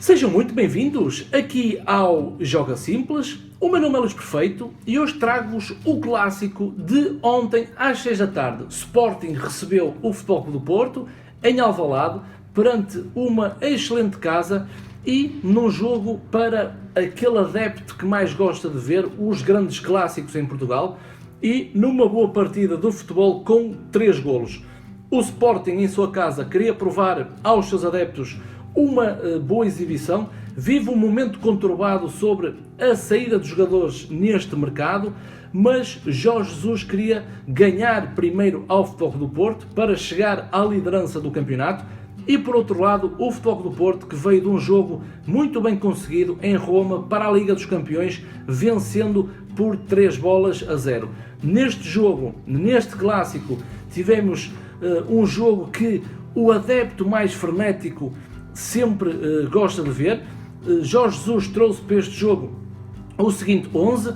Sejam muito bem-vindos aqui ao Joga Simples. O meu nome é Luís Perfeito e hoje trago-vos o clássico de ontem às 6 da tarde. Sporting recebeu o Futebol Clube do Porto em Alvalade perante uma excelente casa e num jogo para aquele adepto que mais gosta de ver os grandes clássicos em Portugal e numa boa partida do futebol com 3 golos. O Sporting em sua casa queria provar aos seus adeptos uma boa exibição, vive um momento conturbado sobre a saída dos jogadores neste mercado, mas Jorge Jesus queria ganhar primeiro ao Futebol Clube do Porto para chegar à liderança do campeonato e por outro lado o Futebol Clube do Porto que veio de um jogo muito bem conseguido em Roma para a Liga dos Campeões, vencendo por 3-0. Neste jogo, neste clássico, tivemos um jogo que o adepto mais frenético sempre gosta de ver. Jorge Jesus trouxe para este jogo o seguinte 11,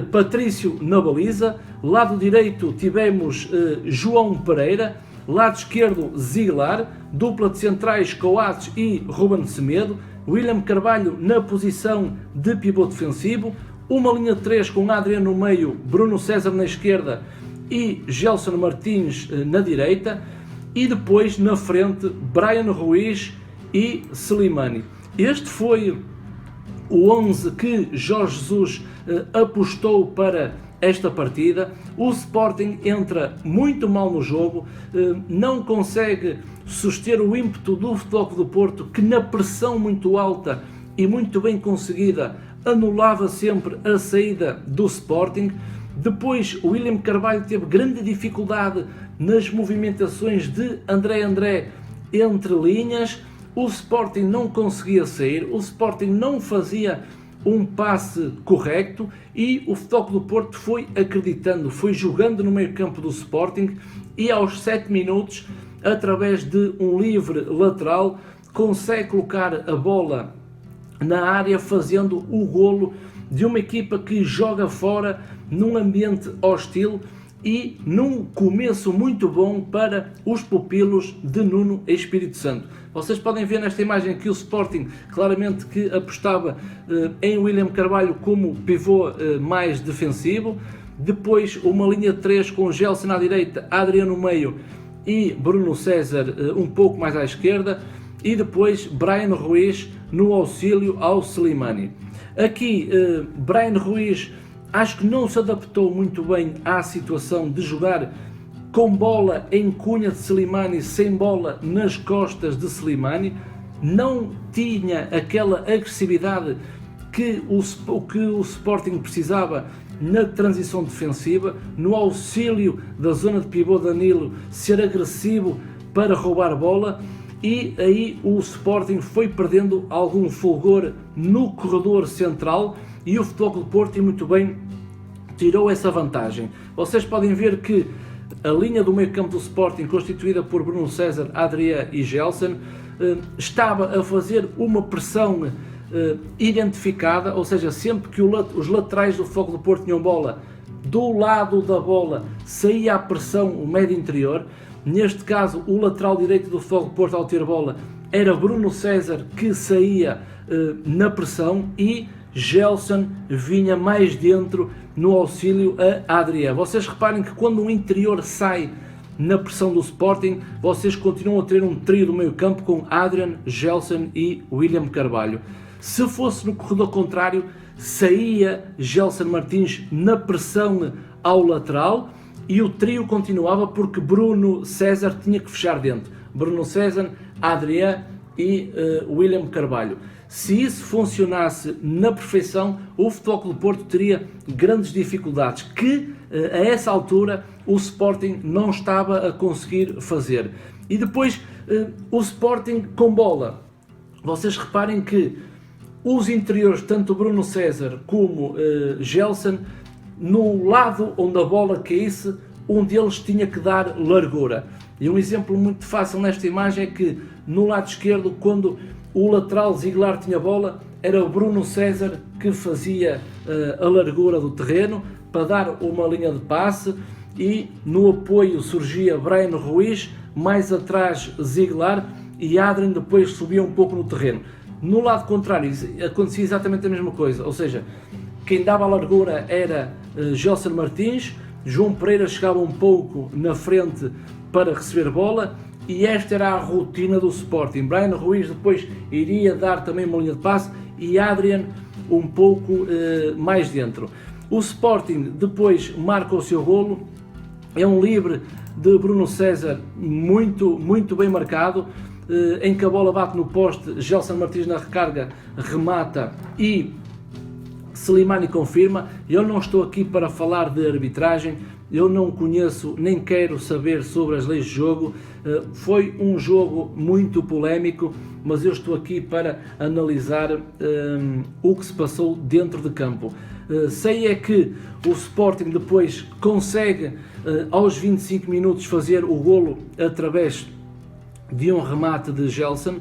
Patrício na baliza, lado direito tivemos João Pereira, lado esquerdo Zieglar, dupla de centrais Coates e Ruben Semedo, William Carvalho na posição de pivô defensivo, uma linha de 3 com Adriano no meio, Bruno César na esquerda e Gelson Martins na direita, e depois na frente Bryan Ruiz e Slimani. Este foi o 11 que Jorge Jesus apostou para esta partida. O Sporting entra muito mal no jogo, não consegue suster o ímpeto do Futebol Clube do Porto, que na pressão muito alta e muito bem conseguida anulava sempre a saída do Sporting. Depois o William Carvalho teve grande dificuldade nas movimentações de André entre linhas. O Sporting não conseguia sair, o Sporting não fazia um passe correto e o Futebol Clube do Porto foi acreditando, foi jogando no meio campo do Sporting e aos 7 minutos, através de um livre lateral, consegue colocar a bola na área, fazendo o golo de uma equipa que joga fora num ambiente hostil e num começo muito bom para os pupilos de Nuno Espírito Santo. Vocês podem ver nesta imagem que o Sporting claramente que apostava em William Carvalho como pivô mais defensivo, depois uma linha de 3 com Gelson à direita, Adriano no meio e Bruno César um pouco mais à esquerda, e depois Bryan Ruiz no auxílio ao Slimani. Aqui Bryan Ruiz acho que não se adaptou muito bem à situação de jogar com bola em cunha de Slimani, sem bola nas costas de Slimani, não tinha aquela agressividade que o Sporting precisava na transição defensiva, no auxílio da zona de pivô Danilo ser agressivo para roubar bola, e aí o Sporting foi perdendo algum fulgor no corredor central e o Futebol Clube do Porto, e muito bem, tirou essa vantagem. Vocês podem ver que a linha do meio campo do Sporting, constituída por Bruno César, Adriano e Gelson, estava a fazer uma pressão identificada, ou seja, sempre que os laterais do Futebol Clube do Porto tinham bola, do lado da bola saía a pressão, o médio interior. Neste caso, o lateral direito do Futebol Clube do Porto, ao ter bola, era Bruno César que saía na pressão e Gelson vinha mais dentro no auxílio a Adriano. Vocês reparem que quando um interior sai na pressão do Sporting, vocês continuam a ter um trio do meio campo com Adriano, Gelson e William Carvalho. Se fosse no corredor contrário, saía Gelson Martins na pressão ao lateral e o trio continuava porque Bruno César tinha que fechar dentro. Bruno César, Adriano e William Carvalho. Se isso funcionasse na perfeição, o Futebol Clube do Porto teria grandes dificuldades que a essa altura o Sporting não estava a conseguir fazer. E depois o Sporting com bola. Vocês reparem que os interiores, tanto Bruno César como Gelson, no lado onde a bola caísse, um deles tinha que dar largura. E um exemplo muito fácil nesta imagem é que no lado esquerdo, quando o lateral Zieglar tinha bola, era o Bruno César que fazia a largura do terreno para dar uma linha de passe, e no apoio surgia Bryan Ruiz, mais atrás Zieglar, e Adriano depois subia um pouco no terreno. No lado contrário acontecia exatamente a mesma coisa, ou seja, quem dava a largura era Gelson Martins, João Pereira chegava um pouco na frente para receber bola, e esta era a rotina do Sporting. Bryan Ruiz depois iria dar também uma linha de passe e Adrian um pouco mais dentro. O Sporting depois marca o seu golo, é um livre de Bruno César muito bem marcado, em que a bola bate no poste, Gelson Martins na recarga remata e Slimani confirma. Eu não estou aqui para falar de arbitragem, eu não conheço nem quero saber sobre as leis de jogo, foi um jogo muito polémico, mas eu estou aqui para analisar o que se passou dentro de campo. Sei é que o Sporting depois consegue aos 25 minutos fazer o golo através de um remate de Gelson,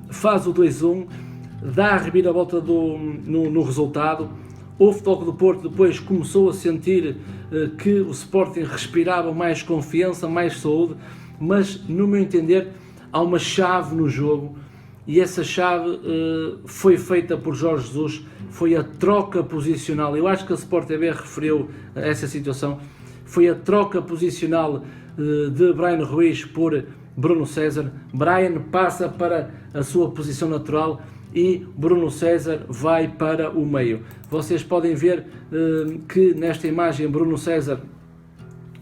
faz o 2-1, dá a reviravolta no resultado. O Futebol Clube do Porto depois começou a sentir que o Sporting respirava mais confiança, mais saúde, mas no meu entender há uma chave no jogo, e essa chave foi feita por Jorge Jesus, foi a troca posicional. Eu acho que a Sport TV referiu a essa situação, foi a troca posicional de Bryan Ruiz por Bruno César. Bryan passa para a sua posição natural e Bruno César vai para o meio. Vocês podem ver que nesta imagem Bruno César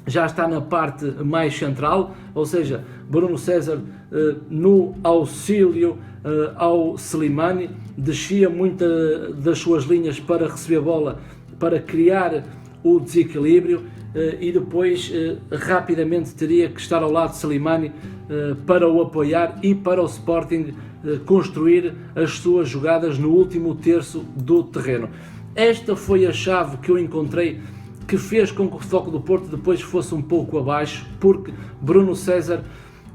já está na parte mais central, ou seja, Bruno César no auxílio ao Slimani, descia muitas das suas linhas para receber a bola, para criar o desequilíbrio, e depois rapidamente teria que estar ao lado de Slimani para o apoiar e para o Sporting construir as suas jogadas no último terço do terreno. Esta foi a chave que eu encontrei que fez com que o Futebol Clube do Porto depois fosse um pouco abaixo, porque Bruno César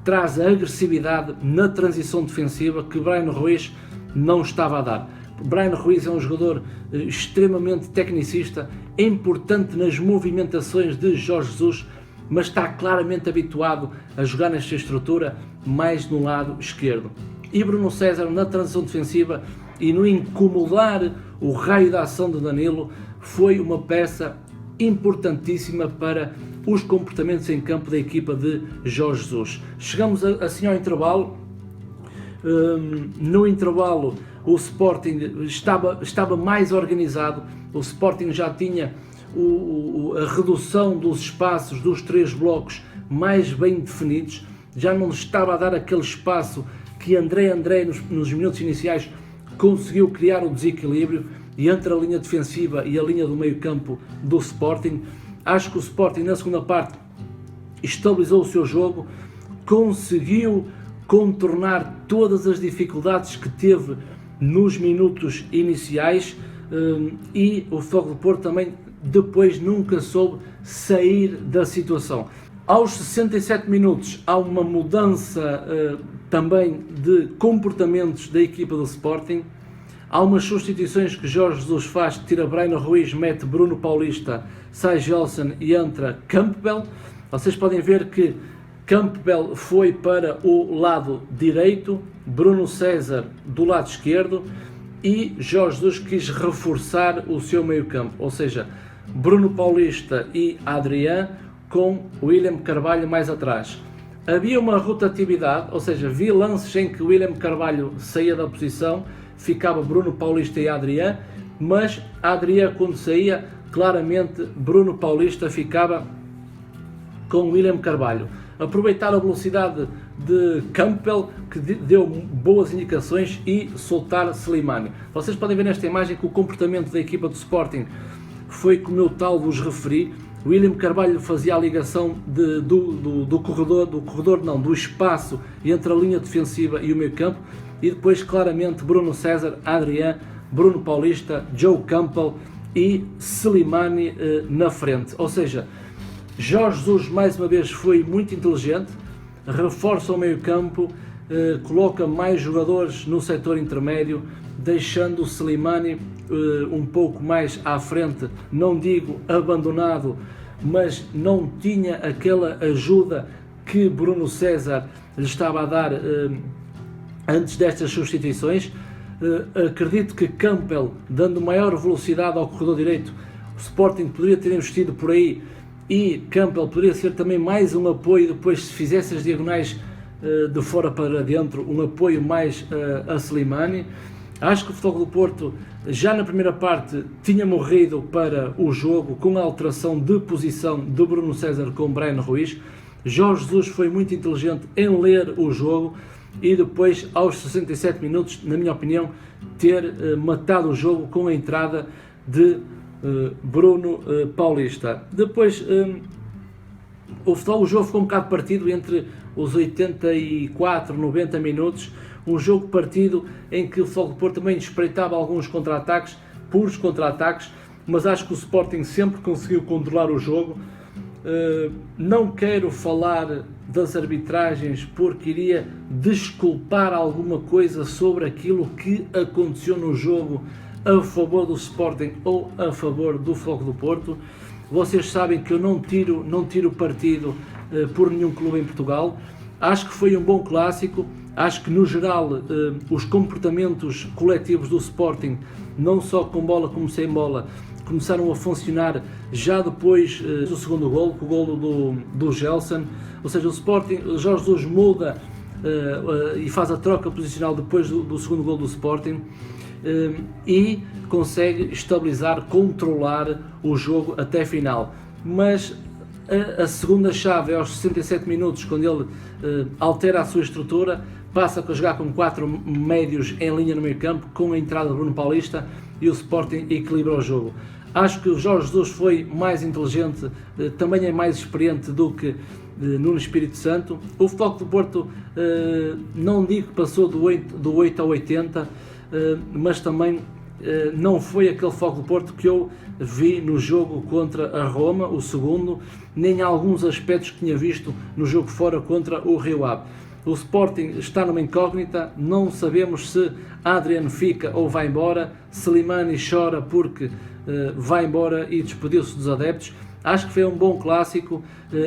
traz a agressividade na transição defensiva que Bryan Ruiz não estava a dar. Bryan Ruiz é um jogador extremamente tecnicista, é importante nas movimentações de Jorge Jesus, mas está claramente habituado a jogar nesta estrutura mais no lado esquerdo. E Bruno César na transição defensiva e no incomodar o raio da ação de Danilo foi uma peça importantíssima para os comportamentos em campo da equipa de Jorge Jesus. Chegamos assim ao intervalo. No intervalo o Sporting estava mais organizado, o Sporting já tinha a redução dos espaços dos três blocos mais bem definidos, já não estava a dar aquele espaço que André nos minutos iniciais conseguiu criar o desequilíbrio e entre a linha defensiva e a linha do meio campo do Sporting. Acho que o Sporting na segunda parte estabilizou o seu jogo, conseguiu contornar todas as dificuldades que teve nos minutos iniciais, e o Futebol Clube do Porto também depois nunca soube sair da situação. Aos 67 minutos há uma mudança também de comportamentos da equipa do Sporting. Há umas substituições que Jorge Jesus faz, tira Bryan Ruiz, mete Bruno Paulista, sai Gelson e entra Campbell. Vocês podem ver que Campbell foi para o lado direito, Bruno César do lado esquerdo, e Jorge Jesus quis reforçar o seu meio campo, ou seja, Bruno Paulista e Adrián com William Carvalho mais atrás. Havia uma rotatividade, ou seja, havia lances em que William Carvalho saía da posição, ficava Bruno Paulista e Adrián, mas Adrián quando saía, claramente Bruno Paulista ficava com William Carvalho. Aproveitar a velocidade de Campbell, que deu boas indicações, e soltar Slimani. Vocês podem ver nesta imagem que o comportamento da equipa do Sporting foi como eu tal vos referi. William Carvalho fazia a ligação do espaço entre a linha defensiva e o meio campo, e depois claramente Bruno César, Adrián, Bruno Paulista, Joe Campbell e Slimani na frente. Ou seja, Jorge Jesus mais uma vez foi muito inteligente, reforça o meio campo, coloca mais jogadores no setor intermédio, deixando o Slimani um pouco mais à frente, não digo abandonado, mas não tinha aquela ajuda que Bruno César lhe estava a dar antes destas substituições. Acredito que Campbell, dando maior velocidade ao corredor direito, o Sporting poderia ter investido por aí, e Campbell poderia ser também mais um apoio depois, se fizesse as diagonais de fora para dentro, um apoio mais a Slimani. Acho que o Futebol do Porto já na primeira parte tinha morrido para o jogo com a alteração de posição de Bruno César com Bryan Ruiz. Jorge Jesus foi muito inteligente em ler o jogo e depois, aos 67 minutos, na minha opinião, ter matado o jogo com a entrada de Bruno Paulista. Depois, o jogo ficou um bocado partido entre os 84, 90 minutos, um jogo partido em que o Futebol do Porto também espreitava alguns contra-ataques, puros contra-ataques, mas acho que o Sporting sempre conseguiu controlar o jogo. Não quero falar das arbitragens porque iria desculpar alguma coisa sobre aquilo que aconteceu no jogo a favor do Sporting ou a favor do Futebol do Porto. Vocês sabem que eu não tiro partido por nenhum clube em Portugal. Acho que foi um bom clássico. Acho que no geral os comportamentos coletivos do Sporting, não só com bola como sem bola, começaram a funcionar já depois do segundo golo, com o golo do Gelson. Ou seja, o Sporting, o Jorge Jesus muda e faz a troca posicional depois do segundo golo do Sporting e consegue estabilizar, controlar o jogo até a final. Mas a segunda chave é aos 67 minutos, quando ele altera a sua estrutura, passa a jogar com 4 médios em linha no meio campo, com a entrada de Bruno Paulista, e o Sporting equilibra o jogo. Acho que o Jorge Jesus foi mais inteligente, também é mais experiente do que Nuno Espírito Santo. O Futebol do Porto, não digo que passou do 8 ao 80, mas também não foi aquele Futebol do Porto que eu vi no jogo contra a Roma, o segundo, nem alguns aspectos que tinha visto no jogo fora contra o Rio Ave. O Sporting está numa incógnita, não sabemos se Adriano fica ou vai embora. Slimani chora porque vai embora e despediu-se dos adeptos. Acho que foi um bom clássico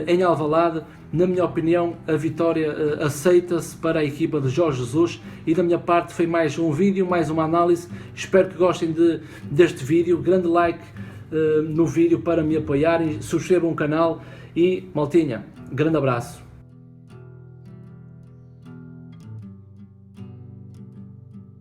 em Alvalade. Na minha opinião, a vitória aceita-se para a equipa de Jorge Jesus, e da minha parte foi mais um vídeo, mais uma análise. Espero que gostem deste vídeo. Grande like no vídeo para me apoiarem, subscrevam o canal e, maltinha, grande abraço.